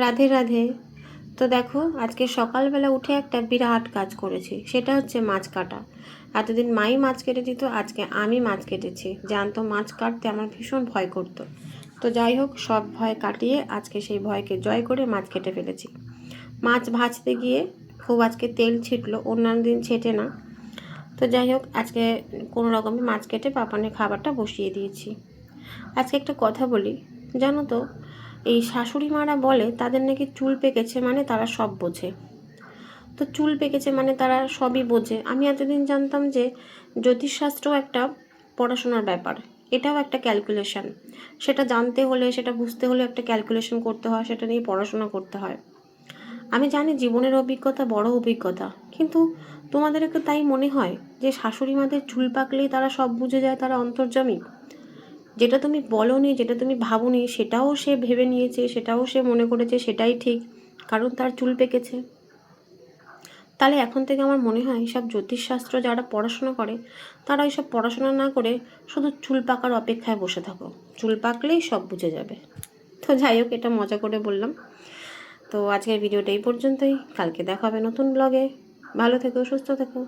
রাধে রাধে। তো দেখো, আজকে সকালবেলা উঠে একটা বিরাট কাজ করেছি, সেটা হচ্ছে মাছ কাটা। এতদিন মাই মাছ কেটে দিত, আজকে আমি মাছ কেটেছি। জানতো মাছ কাটতে আমার ভীষণ ভয় করতো। তো যাই হোক, সব ভয় কাটিয়ে আজকে সেই ভয়কে জয় করে মাছ কেটে ফেলেছি। মাছ ভাজতে গিয়ে খুব আজকে তেল ছিটলো, অন্যান্য দিন ছেটে না। তো যাই হোক, আজকে কোনো রকমে মাছ কেটে পাপানের খাবারটা বসিয়ে দিয়েছি। আজকে একটা কথা বলি, জানো তো, এই শাশুড়ি মারা বলে তাদের নাকি চুল পেকেছে মানে তারা সব বোঝে। তো চুল পেকেছে মানে তারা সবই বোঝে। আমি এতদিন জানতাম যে জ্যোতিষশাস্ত্রও একটা পড়াশোনার ব্যাপার, এটাও একটা ক্যালকুলেশন। সেটা জানতে হলে, সেটা বুঝতে হলে একটা ক্যালকুলেশন করতে হয়, সেটা নিয়ে পড়াশোনা করতে হয়। আমি জানি জীবনের অভিজ্ঞতা বড় অভিজ্ঞতা, কিন্তু তোমাদেরকে তাই মনে হয় যে শাশুড়ি মাদের চুল পাকলেই তারা সব বুঝে যায়, তারা অন্তর্যামী? যেটা তুমি বলোনি, যেটা তুমি ভাবোনি, সেটাও সে ভেবে নিয়েছে, সেটাও সে মনে করেছে সেটাই ঠিক, কারণ তার চুল পেকেছে। তাহলে এখন থেকে আমার মনে হয় সব জ্যোতিষশাস্ত্র যারা পড়াশোনা করে, তারা ওইসব পড়াশোনা না করে শুধু চুল পাকার অপেক্ষায় বসে থাকো। চুল পাকলেই সব বুঝে যাবে। তো যাই হোক, এটা মজা করে বললাম। তো আজকের ভিডিওটা এই পর্যন্তই। কালকে দেখা হবে নতুন ব্লগে। ভালো থেকো, সুস্থ থেকো।